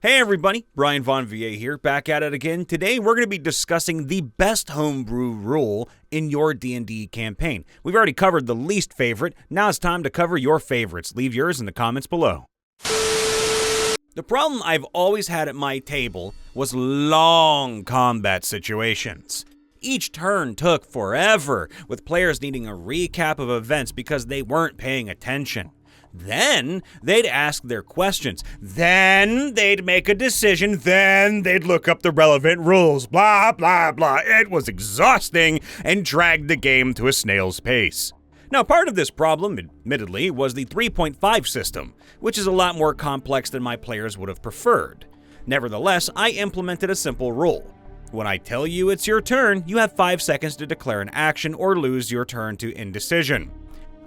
Hey everybody, Brian Von VA here, back at it again. Today we're going to be discussing the best homebrew rule in your D&D campaign. We've already covered the least favorite, now it's time to cover your favorites. Leave yours in the comments below. The problem I've always had at my table was long combat situations. Each turn took forever, with players needing a recap of events because they weren't paying attention. Then they'd ask their questions, then they'd make a decision, then they'd look up the relevant rules, blah, blah, blah. It was exhausting and dragged the game to a snail's pace. Now, part of this problem, admittedly, was the 3.5 system, which is a lot more complex than my players would have preferred. Nevertheless, I implemented a simple rule. When I tell you it's your turn, you have 5 seconds to declare an action or lose your turn to indecision.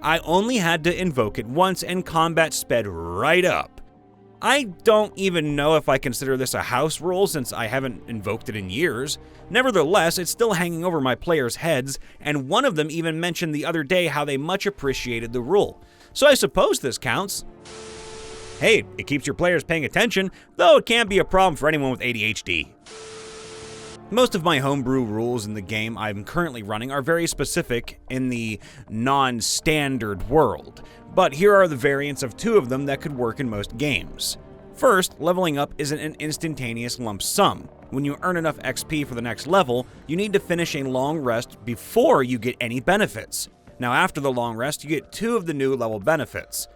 I only had to invoke it once and combat sped right up. I don't even know if I consider this a house rule since I haven't invoked it in years. Nevertheless, it's still hanging over my players' heads, and one of them even mentioned the other day how they much appreciated the rule. So I suppose this counts. Hey, it keeps your players paying attention, though it can be a problem for anyone with ADHD. Most of my homebrew rules in the game I'm currently running are very specific in the non-standard world, but here are the variants of 2 of them that could work in most games. First, leveling up isn't an instantaneous lump sum. When you earn enough XP for the next level, you need to finish a long rest before you get any benefits. Now after the long rest, you get 2 of the new level benefits.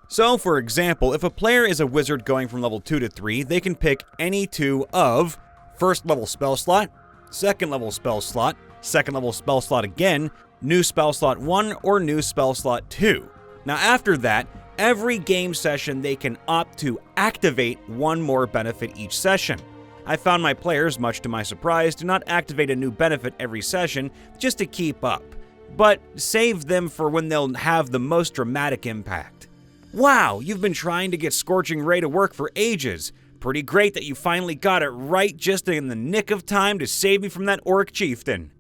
So for example, if a player is a wizard going from level 2 to 3, they can pick any 2 of first level spell slot, second level spell slot, second level spell slot again, new spell slot 1, or new spell slot 2. Now after that, every game session they can opt to activate 1 more benefit each session. I found my players, much to my surprise, do not activate a new benefit every session just to keep up, but save them for when they'll have the most dramatic impact. Wow, you've been trying to get Scorching Ray to work for ages. Pretty great that you finally got it right just in the nick of time to save me from that orc chieftain.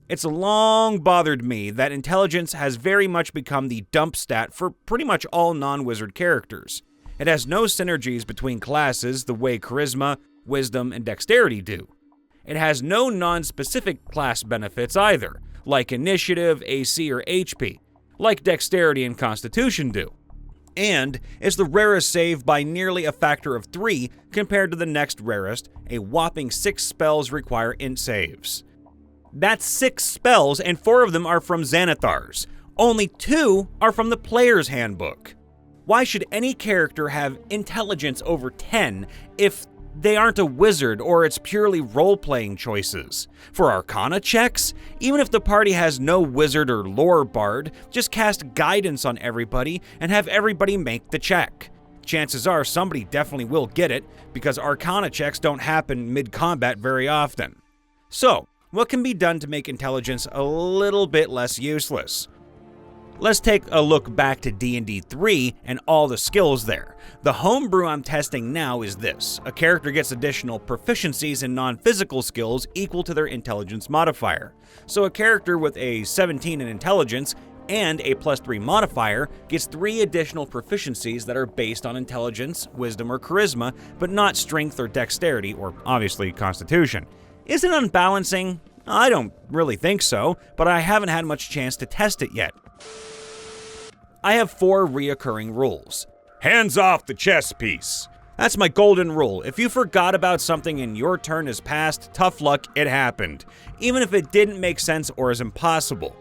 It's long bothered me that intelligence has very much become the dump stat for pretty much all non-wizard characters. It has no synergies between classes the way charisma, wisdom, and dexterity do. It has no non-specific class benefits either, like initiative, AC, or HP, like dexterity and constitution do. And it's the rarest save by nearly a factor of 3 compared to the next rarest. A whopping 6 spells require int saves. That's 6 spells, and 4 of them are from Xanathars. Only 2 are from the player's handbook. Why should any character have intelligence over 10 if they aren't a wizard or it's purely role-playing choices? For Arcana checks, even if the party has no wizard or lore bard, just cast guidance on everybody and have everybody make the check. Chances are somebody definitely will get it, because Arcana checks don't happen mid-combat very often. So, what can be done to make intelligence a little bit less useless? Let's take a look back to D&D 3 and all the skills there. The homebrew I'm testing now is this. A character gets additional proficiencies in non-physical skills equal to their intelligence modifier. So a character with a 17 in intelligence and a +3 modifier gets 3 additional proficiencies that are based on intelligence, wisdom, or charisma, but not strength or dexterity, or obviously constitution. Is it unbalancing? I don't really think so, but I haven't had much chance to test it yet. I have 4 reoccurring rules. Hands off the chess piece. That's my golden rule. If you forgot about something and your turn is passed, tough luck, it happened. Even if it didn't make sense or is impossible.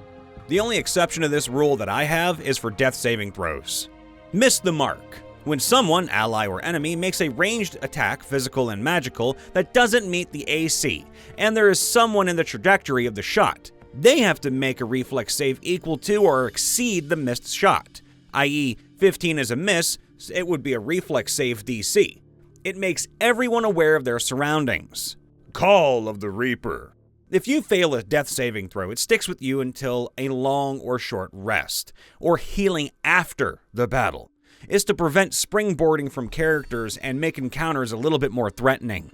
The only exception to this rule that I have is for death saving throws. Miss the mark. When someone, ally or enemy, makes a ranged attack, physical and magical, that doesn't meet the AC, and there is someone in the trajectory of the shot, they have to make a reflex save equal to or exceed the missed shot, i.e. 15 is a miss, it would be a reflex save DC. It makes everyone aware of their surroundings. Call of the Reaper. If you fail a death saving throw, it sticks with you until a long or short rest, or healing after the battle. It's to prevent springboarding from characters and make encounters a little bit more threatening.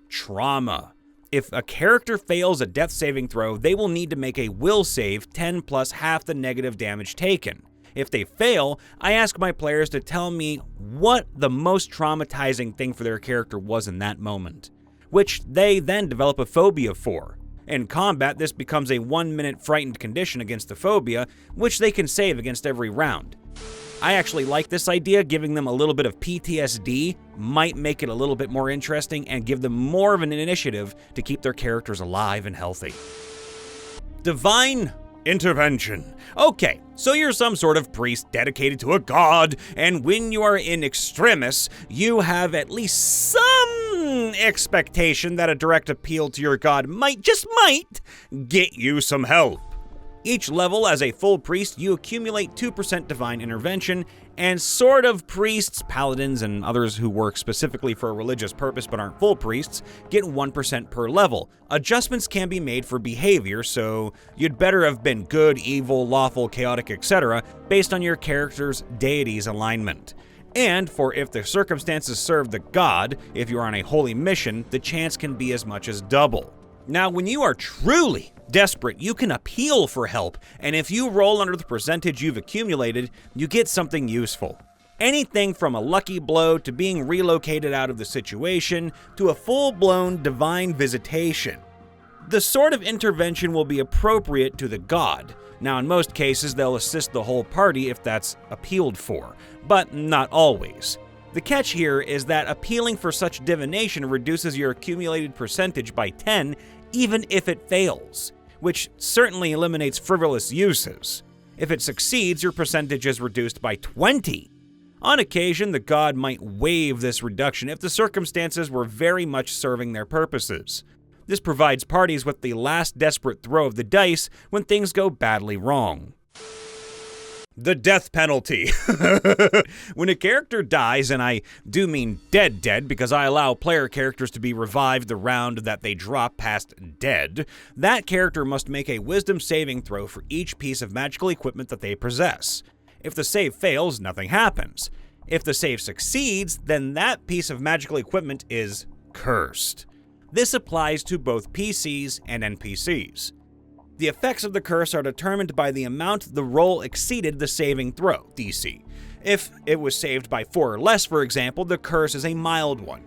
Trauma. If a character fails a death saving throw, they will need to make a will save 10 plus half the negative damage taken. If they fail, I ask my players to tell me what the most traumatizing thing for their character was in that moment, which they then develop a phobia for. In combat, this becomes a 1-minute frightened condition against the phobia, which they can save against every round. I actually like this idea. Giving them a little bit of PTSD might make it a little bit more interesting and give them more of an initiative to keep their characters alive and healthy. Divine intervention. Okay, so you're some sort of priest dedicated to a god, and when you are in extremis, you have at least some expectation that a direct appeal to your god might, just might, get you some help. Each level as a full priest, you accumulate 2% divine intervention, and sort of priests, paladins, and others who work specifically for a religious purpose but aren't full priests get 1% per level. Adjustments can be made for behavior, so you'd better have been good, evil, lawful, chaotic, etc. based on your character's deity's alignment. And for if the circumstances serve the god, if you're on a holy mission, the chance can be as much as double. Now, when you are truly desperate, you can appeal for help, and if you roll under the percentage you've accumulated, you get something useful. Anything from a lucky blow to being relocated out of the situation to a full-blown divine visitation. The sort of intervention will be appropriate to the god. Now, in most cases, they'll assist the whole party if that's appealed for, but not always. The catch here is that appealing for such divination reduces your accumulated percentage by 10 even if it fails, which certainly eliminates frivolous uses. If it succeeds, your percentage is reduced by 20. On occasion, the god might waive this reduction if the circumstances were very much serving their purposes. This provides parties with the last desperate throw of the dice when things go badly wrong. The death penalty. When a character dies, and I do mean dead because I allow player characters to be revived the round that they drop past dead, that character must make a wisdom saving throw for each piece of magical equipment that they possess. If the save fails, nothing happens. If the save succeeds, then that piece of magical equipment is cursed. This applies to both PCs and NPCs. The effects of the curse are determined by the amount the roll exceeded the saving throw, DC. If it was saved by 4 or less, for example, the curse is a mild one.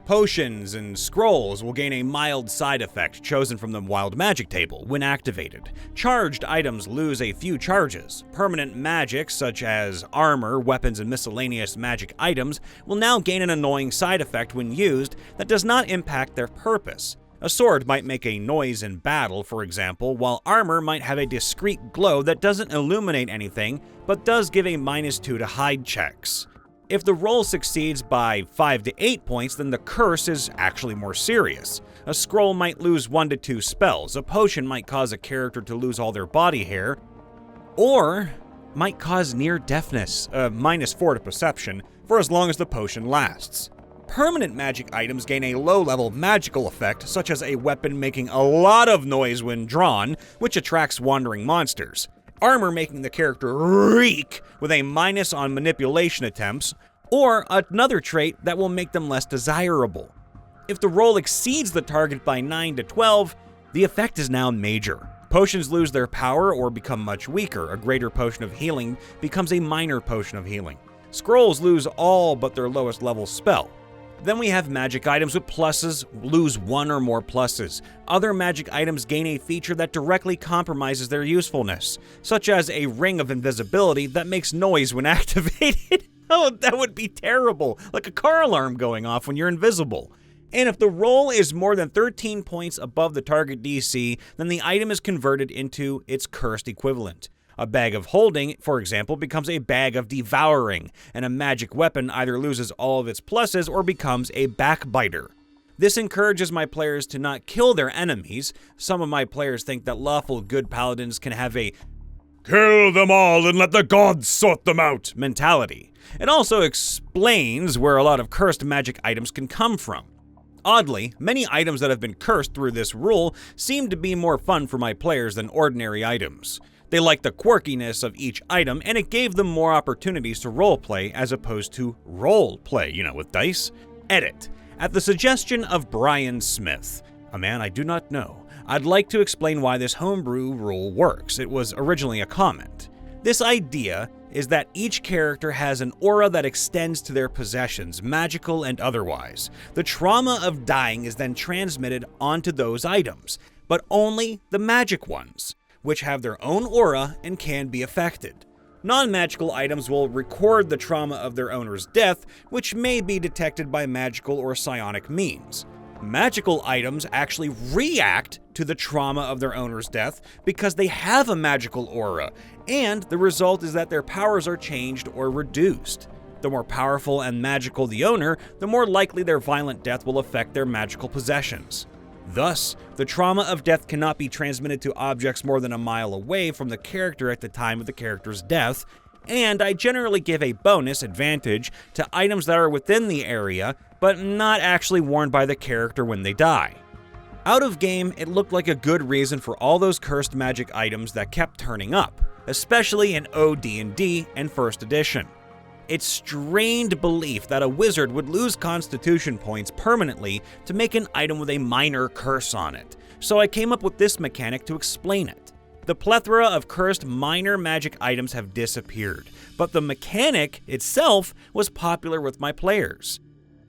Potions and scrolls will gain a mild side effect chosen from the wild magic table when activated. Charged items lose a few charges. Permanent magic, such as armor, weapons, and miscellaneous magic items, will now gain an annoying side effect when used that does not impact their purpose. A sword might make a noise in battle, for example, while armor might have a discreet glow that doesn't illuminate anything, but does give a -2 to hide checks. If the roll succeeds by 5 to 8 points, then the curse is actually more serious. A scroll might lose 1 to 2 spells, a potion might cause a character to lose all their body hair, or might cause near deafness, -4 to perception, for as long as the potion lasts. Permanent magic items gain a low-level magical effect, such as a weapon making a lot of noise when drawn, which attracts wandering monsters. Armor making the character reek with a minus on manipulation attempts, or another trait that will make them less desirable. If the roll exceeds the target by 9 to 12, the effect is now major. Potions lose their power or become much weaker. A greater potion of healing becomes a minor potion of healing. Scrolls lose all but their lowest level spell. Then we have magic items with pluses lose 1 or more pluses. Other magic items gain a feature that directly compromises their usefulness, such as a ring of invisibility that makes noise when activated. Oh, that would be terrible, like a car alarm going off when you're invisible. And if the roll is more than 13 points above the target DC, then the item is converted into its cursed equivalent. A bag of holding, for example, becomes a bag of devouring, and a magic weapon either loses all of its pluses or becomes a backbiter. This encourages my players to not kill their enemies. Some of my players think that lawful good paladins can have a "kill them all and let the gods sort them out" mentality. It also explains where a lot of cursed magic items can come from. Oddly, many items that have been cursed through this rule seem to be more fun for my players than ordinary items. They liked the quirkiness of each item, and it gave them more opportunities to roleplay as opposed to role-play, with dice. Edit. At the suggestion of Brian Smith, a man I do not know, I'd like to explain why this homebrew rule works. It was originally a comment. This idea is that each character has an aura that extends to their possessions, magical and otherwise. The trauma of dying is then transmitted onto those items, but only the magic ones, which have their own aura and can be affected. Non-magical items will record the trauma of their owner's death, which may be detected by magical or psionic means. Magical items actually react to the trauma of their owner's death because they have a magical aura, and the result is that their powers are changed or reduced. The more powerful and magical the owner, the more likely their violent death will affect their magical possessions. Thus, the trauma of death cannot be transmitted to objects more than a mile away from the character at the time of the character's death, and I generally give a bonus advantage to items that are within the area, but not actually worn by the character when they die. Out of game, it looked like a good reason for all those cursed magic items that kept turning up, especially in OD&D and 1st edition. It's strained belief that a wizard would lose constitution points permanently to make an item with a minor curse on it, so I came up with this mechanic to explain it. The plethora of cursed minor magic items have disappeared, but the mechanic itself was popular with my players.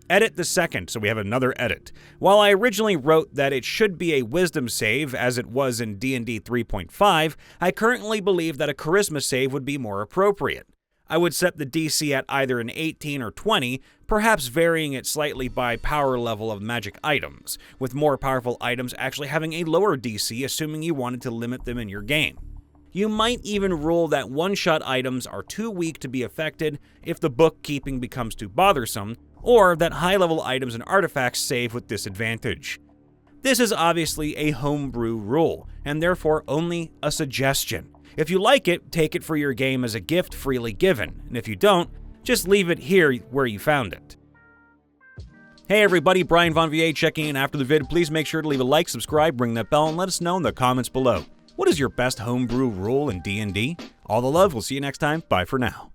Edit the second, so we have another edit. While I originally wrote that it should be a wisdom save as it was in D&D 3.5, I currently believe that a charisma save would be more appropriate. I would set the DC at either an 18 or 20, perhaps varying it slightly by power level of magic items, with more powerful items actually having a lower DC, assuming you wanted to limit them in your game. You might even rule that one-shot items are too weak to be affected if the bookkeeping becomes too bothersome, or that high-level items and artifacts save with disadvantage. This is obviously a homebrew rule, and therefore only a suggestion. If you like it, take it for your game as a gift freely given, and if you don't, just leave it here where you found it. Hey everybody, Brian Von VA checking in after the vid. Please make sure to leave a like, subscribe, ring that bell, and let us know in the comments below. What is your best homebrew rule in D&D? All the love, we'll see you next time, bye for now.